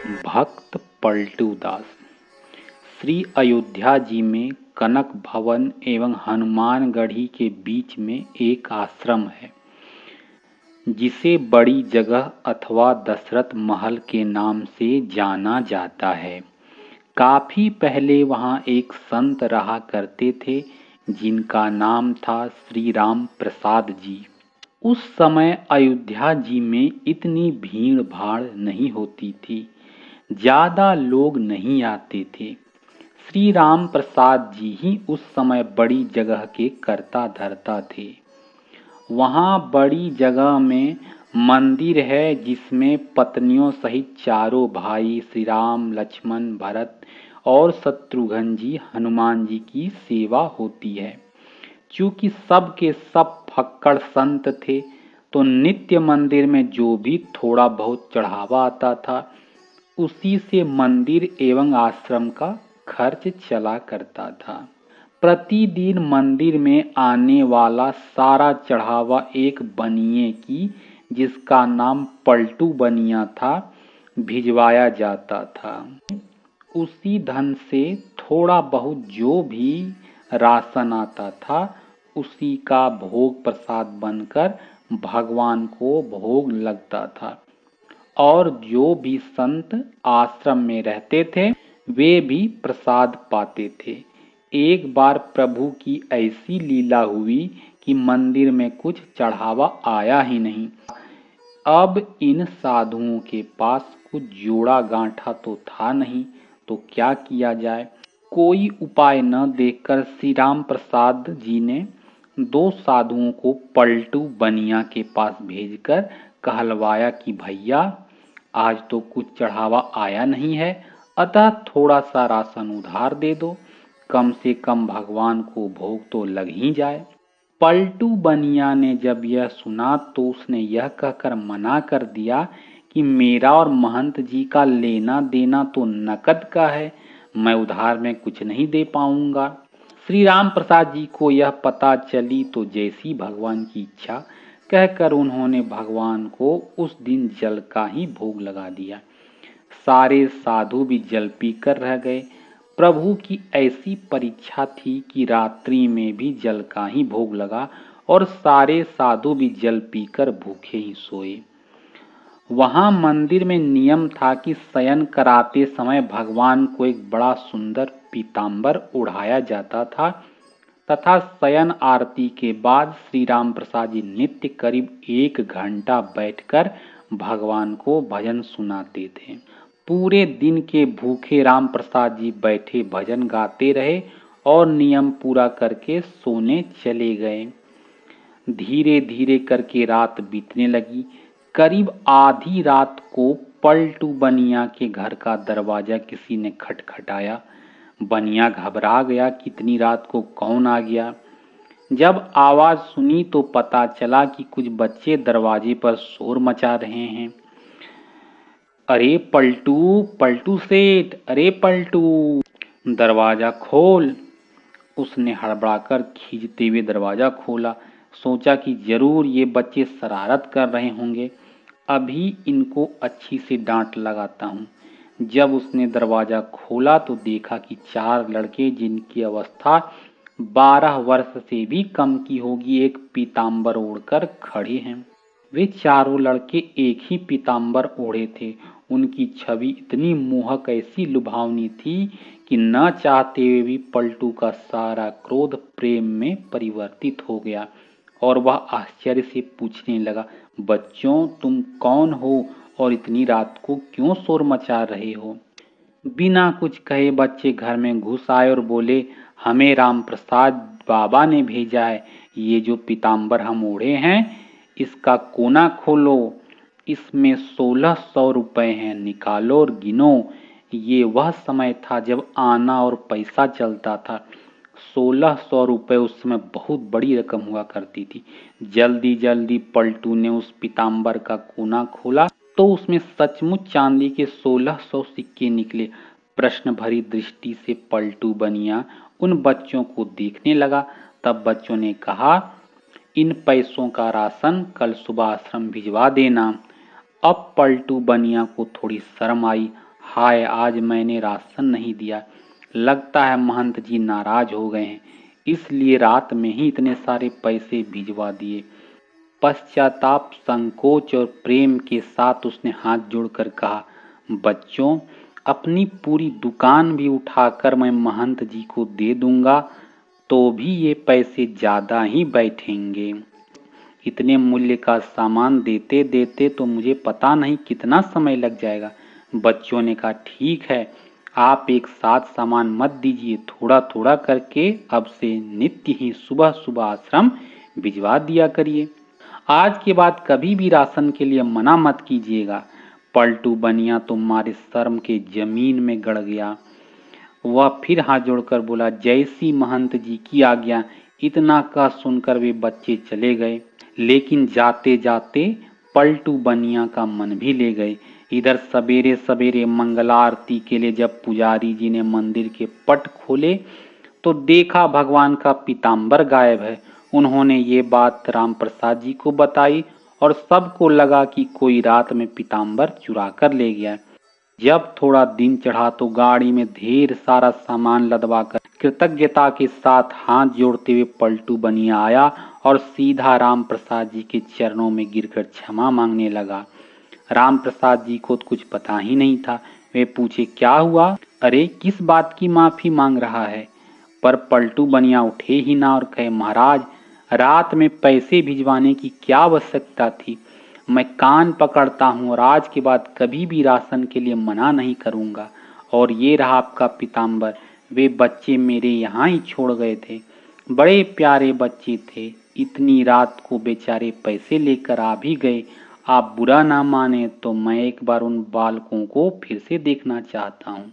भक्त पलटू दास। श्री अयोध्या जी में कनक भवन एवं हनुमानगढ़ी के बीच में एक आश्रम है जिसे बड़ी जगह अथवा दशरथ महल के नाम से जाना जाता है। काफी पहले वहाँ एक संत रहा करते थे जिनका नाम था श्री राम प्रसाद जी। उस समय अयोध्या जी में इतनी भीड़ भाड़ नहीं होती थी, ज्यादा लोग नहीं आते थे। श्री राम प्रसाद जी ही उस समय बड़ी जगह के कर्ता धर्ता थे। वहाँ बड़ी जगह में मंदिर है जिसमें पत्नियों सहित चारों भाई श्री राम, लक्ष्मण, भरत और शत्रुघ्न जी हनुमान जी की सेवा होती है। चूंकि सब के सब फक्कड़ संत थे तो नित्य मंदिर में जो भी थोड़ा बहुत चढ़ावा आता था उसी से मंदिर एवं आश्रम का खर्च चला करता था। प्रतिदिन मंदिर में आने वाला सारा चढ़ावा एक बनिए की, जिसका नाम पलटू बनिया था, भिजवाया जाता था। उसी धन से थोड़ा बहुत जो भी राशन आता था उसी का भोग प्रसाद बनकर भगवान को भोग लगता था और जो भी संत आश्रम में रहते थे वे भी प्रसाद पाते थे। एक बार प्रभु की ऐसी लीला हुई कि मंदिर में कुछ चढ़ावा आया ही नहीं। अब इन साधुओं के पास कुछ जोड़ा गांठा तो था नहीं, तो क्या किया जाए। कोई उपाय न देखकर श्री राम प्रसाद जी ने दो साधुओं को पलटू बनिया के पास भेजकर कहलवाया कि भैया आज तो कुछ चढ़ावा आया नहीं है, अतः थोड़ा सा राशन उधार दे दो, कम से कम भगवान को भोग तो लग ही जाए। पलटू बनिया ने जब यह सुना तो उसने यह कहकर मना कर दिया कि मेरा और महंत जी का लेना देना तो नकद का है, मैं उधार में कुछ नहीं दे पाऊंगा। श्री राम प्रसाद जी को यह पता चली तो जैसी भगवान की इच्छा कहकर उन्होंने भगवान को उस दिन जल का ही भोग लगा दिया। सारे साधु भी जल पीकर रह गए। प्रभु की ऐसी परीक्षा थी कि रात्रि में भी जल का ही भोग लगा और सारे साधु भी जल पीकर भूखे ही सोए। वहां मंदिर में नियम था कि शयन कराते समय भगवान को एक बड़ा सुंदर पीताम्बर ओढ़ाया जाता था तथा शयन आरती के बाद श्री राम प्रसाद जी नित्य करीब 1 घंटा बैठकर भगवान को भजन सुनाते थे। पूरे दिन के भूखे राम प्रसाद जी बैठे भजन गाते रहे और नियम पूरा करके सोने चले गए। धीरे धीरे करके रात बीतने लगी। करीब आधी रात को पलटू बनिया के घर का दरवाजा किसी ने खटखटाया। बनिया घबरा गया कि इतनी रात को कौन आ गया। जब आवाज सुनी तो पता चला कि कुछ बच्चे दरवाजे पर शोर मचा रहे हैं। अरे पलटू, पलटू सेठ, अरे पलटू, दरवाजा खोल। उसने हड़बड़ाकर खींचते हुए दरवाजा खोला। सोचा कि जरूर ये बच्चे शरारत कर रहे होंगे, अभी इनको अच्छी से डांट लगाता हूँ। जब उसने दरवाजा खोला तो देखा कि 4 लड़के जिनकी अवस्था 12 वर्ष से भी कम की होगी एक पीताम्बर ओढ़कर खड़े हैं। वे चारों लड़के एक ही पीताम्बर ओढ़े थे। उनकी छवि इतनी मोहक ऐसी लुभावनी थी कि न चाहते हुए भी पलटू का सारा क्रोध प्रेम में परिवर्तित हो गया और वह आश्चर्य से पूछने लगा, बच्चों तुम कौन हो और इतनी रात को क्यों शोर मचा रहे हो। बिना कुछ कहे बच्चे घर में घुस आए और बोले, हमें राम प्रसाद बाबा ने भेजा है। ये जो पीताम्बर हम ओढ़े हैं इसका कोना खोलो, इसमें 1600 रुपए हैं, निकालो और गिनो। ये वह समय था जब आना और पैसा चलता था। 1600 रुपए उस समय बहुत बड़ी रकम हुआ करती थी। जल्दी जल्दी पलटू ने उस पीताम्बर का कोना खोला तो उसमें सचमुच चांदी के 1600 सिक्के निकले। प्रश्न भरी दृष्टि से पलटू बनिया उन बच्चों को देखने लगा। तब बच्चों ने कहा, इन पैसों का राशन कल सुबह आश्रम भिजवा देना। अब पलटू बनिया को थोड़ी शर्म आई। हाय, आज मैंने राशन नहीं दिया। लगता है महंत जी नाराज हो गए हैं, इसलिए रात में ही इतने सारे पैसे भिजवा दिए। पश्चाताप, संकोच और प्रेम के साथ उसने हाथ जोड़कर कहा, बच्चों, अपनी पूरी दुकान भी उठाकर मैं महंत जी को दे दूंगा तो भी ये पैसे ज्यादा ही बैठेंगे। इतने मूल्य का सामान देते देते तो मुझे पता नहीं कितना समय लग जाएगा। बच्चों ने कहा, ठीक है, आप एक साथ सामान मत दीजिए, थोड़ा थोड़ा करके अब से नित्य ही सुबह सुबह आश्रम भिजवा दिया करिए। आज के बाद कभी भी राशन के लिए मना मत कीजिएगा। पलटू बनिया तो मारे शर्म के जमीन में गड़ गया। वह फिर हाथ जोड़कर बोला, जैसी महंत जी की आज्ञा। इतना कह सुनकर वे बच्चे चले गए, लेकिन जाते जाते पलटू बनिया का मन भी ले गए। इधर सवेरे सवेरे मंगलारती के लिए जब पुजारी जी ने मंदिर के पट खोले तो देखा भगवान का पीताम्बर गायब है। उन्होंने ये बात राम प्रसाद जी को बताई और सबको लगा कि कोई रात में पीताम्बर चुरा कर ले गया। जब थोड़ा दिन चढ़ा तो गाड़ी में ढेर सारा सामान लदवाकर कृतज्ञता के साथ हाथ जोड़ते हुए पलटू बनिया आया और सीधा राम प्रसाद जी के चरणों में गिरकर क्षमा मांगने लगा। राम प्रसाद जी को तो कुछ पता ही नहीं था। वे पूछे, क्या हुआ? अरे, किस बात की माफी मांग रहा है? पर पलटू बनिया उठे ही ना और कहे, महाराज, रात में पैसे भिजवाने की क्या आवश्यकता थी? मैं कान पकड़ता हूँ और आज के बाद कभी भी राशन के लिए मना नहीं करूँगा। और ये रहा आपका पीताम्बर, वे बच्चे मेरे यहाँ ही छोड़ गए थे। बड़े प्यारे बच्चे थे, इतनी रात को बेचारे पैसे लेकर आ भी गए। आप बुरा ना माने तो मैं एक बार उन बालकों को फिर से देखना चाहता हूँ।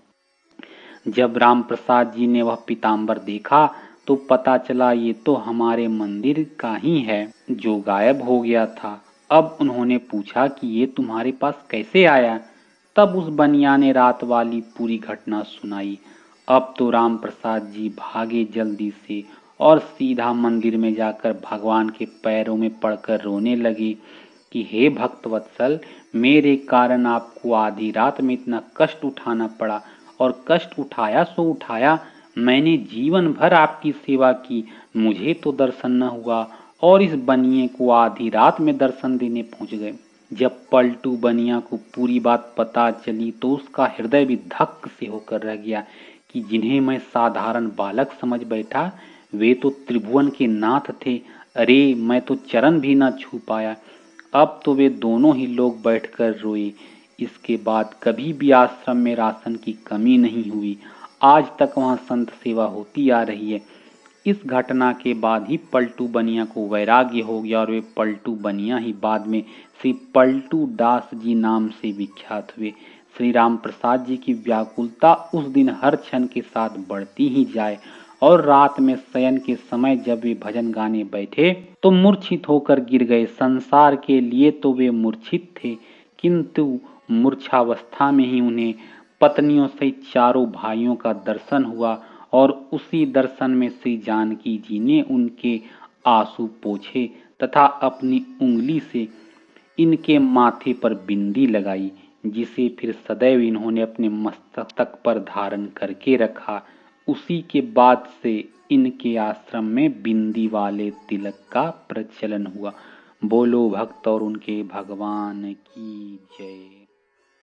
जब राम प्रसाद जी ने वह पीताम्बर देखा तो पता चला ये तो हमारे मंदिर का ही है जो गायब हो गया था। अब उन्होंने पूछा कि ये तुम्हारे पास कैसे आया? तब उस बनिया ने रात वाली पूरी घटना सुनाई। अब तो राम प्रसाद जी भागे जल्दी से और सीधा मंदिर में जाकर भगवान के पैरों में पड़कर रोने लगे कि हे भक्तवत्सल, मेरे कारण आपको आधी रात में इतना कष्ट उठाना पड़ा और कष्ट उठाया सो उठाया। मैंने जीवन भर आपकी सेवा की, मुझे तो दर्शन न हुआ और इस बनिए को आधी रात में दर्शन देने पहुंच गए। जब पलटू बनिया को पूरी बात पता चली तो उसका हृदय भी धक से होकर रह गया कि जिन्हें मैं साधारण बालक समझ बैठा वे तो त्रिभुवन के नाथ थे। अरे, मैं तो चरण भी न छू पाया। अब तो वे दोनों ही लोग बैठकर रोए। इसके बाद कभी भी आश्रम में राशन की कमी नहीं हुई। आज तक वहाँ संत सेवा होती आ रही है। इस घटना के बाद ही पलटू बनिया को वैराग्य हो गया और वे पलटू बनिया ही बाद में श्री पलटू दास जी नाम से विख्यात हुए। श्री राम प्रसाद जी की व्याकुलता उस दिन हर क्षण के साथ बढ़ती ही जाए और रात में शयन के समय जब वे भजन गाने बैठे तो मूर्छित होकर गिर गए। संसार के लिए तो वे मूर्छित थे, किंतु मूर्छावस्था में ही उन्हें पत्नियों सहित चारों भाइयों का दर्शन हुआ और उसी दर्शन में श्री जानकी जी ने उनके आंसू पोंछे तथा अपनी उंगली से इनके माथे पर बिंदी लगाई, जिसे फिर सदैव इन्होंने अपने मस्तक पर धारण करके रखा। उसी के बाद से इनके आश्रम में बिंदी वाले तिलक का प्रचलन हुआ। बोलो भक्त और उनके भगवान की जय।